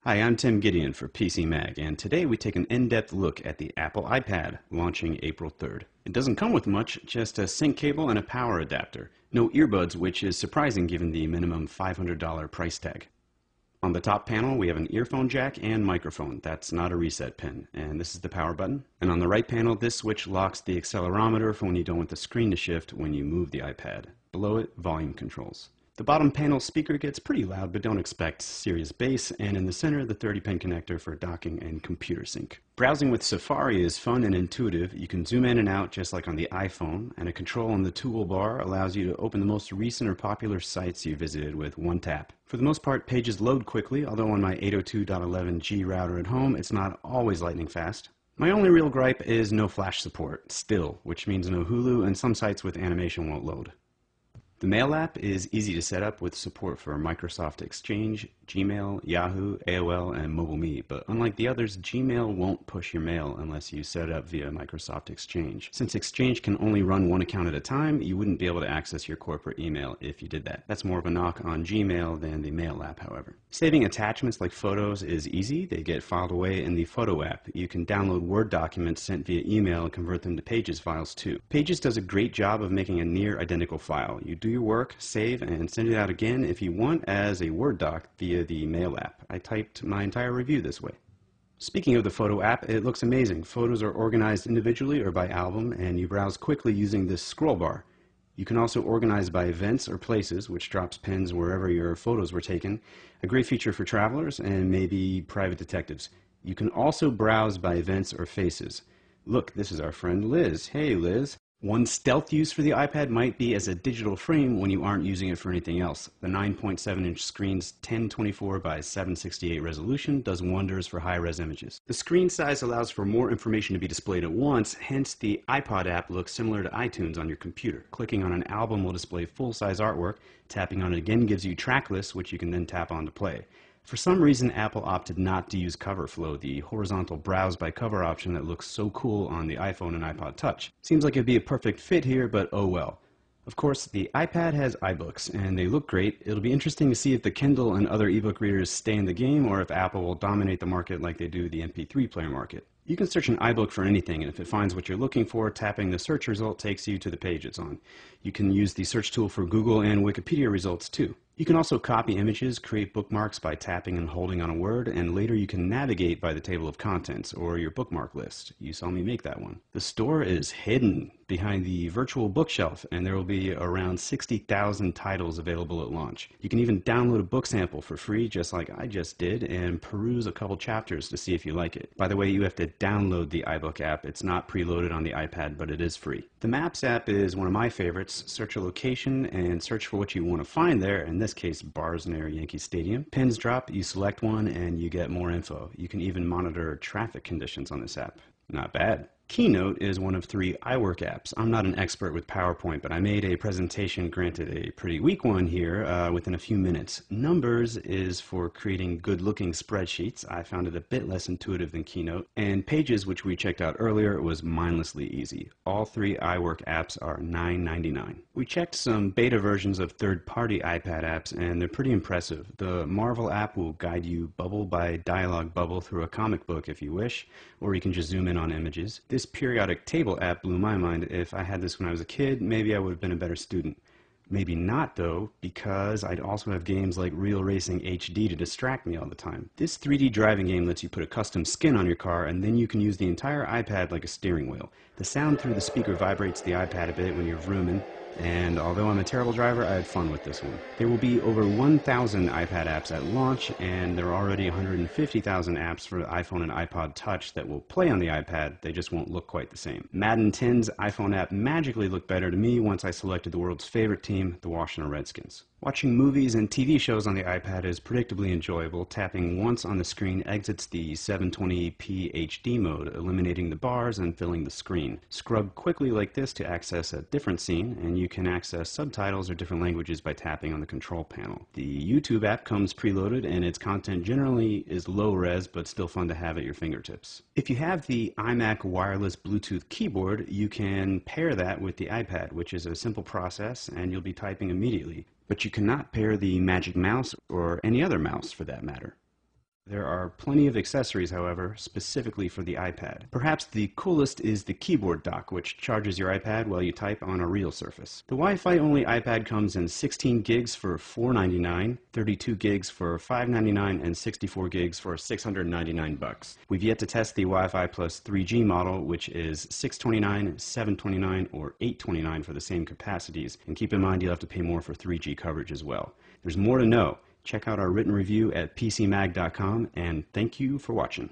Hi, I'm Tim Gideon for PC Mag, and today we take an in-depth look at the Apple iPad, launching April 3rd. It doesn't come with much, just a sync cable and a power adapter. No earbuds, which is surprising given the minimum $500 price tag. On the top panel, we have an earphone jack and microphone. That's not a reset pin. And this is the power button. And on the right panel, this switch locks the accelerometer for when you don't want the screen to shift when you move the iPad. Below it, volume controls. The bottom panel speaker gets pretty loud, but don't expect serious bass, and in the center, the 30-pin connector for docking and computer sync. Browsing with Safari is fun and intuitive. You can zoom in and out just like on the iPhone, and a control on the toolbar allows you to open the most recent or popular sites you visited with one tap. For the most part, pages load quickly, although on my 802.11g router at home, it's not always lightning fast. My only real gripe is no flash support, still, which means no Hulu, and some sites with animation won't load. The Mail app is easy to set up with support for Microsoft Exchange, Gmail, Yahoo, AOL, and MobileMe, but unlike the others, Gmail won't push your mail unless you set it up via Microsoft Exchange. Since Exchange can only run one account at a time, you wouldn't be able to access your corporate email if you did that. That's more of a knock on Gmail than the Mail app, however. Saving attachments like photos is easy. They get filed away in the Photo app. You can download Word documents sent via email and convert them to Pages files too. Pages does a great job of making a near identical file. You do your work, save, and send it out again if you want as a Word doc via the Mail app. I typed my entire review this way. Speaking of the Photo app, it looks amazing. Photos are organized individually or by album, and you browse quickly using this scroll bar. You can also organize by events or places, which drops pins wherever your photos were taken. A great feature for travelers and maybe private detectives. You can also browse by events or faces. Look, this is our friend Liz. Hey, Liz. One stealth use for the iPad might be as a digital frame when you aren't using it for anything else. The 9.7-inch screen's 1024 by 768 resolution does wonders for high-res images. The screen size allows for more information to be displayed at once, hence the iPod app looks similar to iTunes on your computer. Clicking on an album will display full-size artwork. Tapping on it again gives you track lists, which you can then tap on to play. For some reason, Apple opted not to use Cover Flow, the horizontal browse by cover option that looks so cool on the iPhone and iPod Touch. Seems like it'd be a perfect fit here, but oh well. Of course, the iPad has iBooks, and they look great. It'll be interesting to see if the Kindle and other ebook readers stay in the game, or if Apple will dominate the market like they do the MP3 player market. You can search an iBook for anything, and if it finds what you're looking for, tapping the search result takes you to the page it's on. You can use the search tool for Google and Wikipedia results too. You can also copy images, create bookmarks by tapping and holding on a word, and later you can navigate by the table of contents or your bookmark list. You saw me make that one. The store is hidden behind the virtual bookshelf, and there will be around 60,000 titles available at launch. You can even download a book sample for free, just like I just did, and peruse a couple chapters to see if you like it. By the way, you have to download the iBook app. It's not preloaded on the iPad, but it is free. The Maps app is one of my favorites. Search a location and search for what you want to find there. In this case, bars near Yankee Stadium. Pins drop, you select one, and you get more info. You can even monitor traffic conditions on this app. Not bad. Keynote is one of 3 iWork apps. I'm not an expert with PowerPoint, but I made a presentation, granted a pretty weak one here, within a few minutes. Numbers is for creating good-looking spreadsheets. I found it a bit less intuitive than Keynote. And Pages, which we checked out earlier, was mindlessly easy. All 3 iWork apps are $9.99. We checked some beta versions of third-party iPad apps, and they're pretty impressive. The Marvel app will guide you bubble by dialogue bubble through a comic book if you wish, or you can just zoom in on images. This periodic table app blew my mind. If I had this when I was a kid, maybe I would have been a better student. Maybe not though, because I'd also have games like Real Racing HD to distract me all the time. This 3D driving game lets you put a custom skin on your car, and then you can use the entire iPad like a steering wheel. The sound through the speaker vibrates the iPad a bit when you're vrooming, and although I'm a terrible driver, I had fun with this one. There will be over 1,000 iPad apps at launch, and there are already 150,000 apps for the iPhone and iPod Touch that will play on the iPad. They just won't look quite the same. Madden 10's iPhone app magically looked better to me once I selected the world's favorite team, the Washington Redskins. Watching movies and TV shows on the iPad is predictably enjoyable. Tapping once on the screen exits the 720p HD mode, eliminating the bars and filling the screen. Scrub quickly like this to access a different scene, and you can access subtitles or different languages by tapping on the control panel. The YouTube app comes preloaded, and its content generally is low res but still fun to have at your fingertips. If you have the iMac wireless Bluetooth keyboard, you can pair that with the iPad, which is a simple process, and you'll be typing immediately. But you cannot pair the Magic Mouse or any other mouse for that matter. There are plenty of accessories, however, specifically for the iPad. Perhaps the coolest is the keyboard dock, which charges your iPad while you type on a real surface. The Wi-Fi only iPad comes in 16 gigs for $499, 32 gigs for $599, and 64 gigs for $699. We've yet to test the Wi-Fi plus 3G model, which is $629, $729, or $829 for the same capacities. And keep in mind you'll have to pay more for 3G coverage as well. There's more to know. Check out our written review at pcmag.com, and thank you for watching.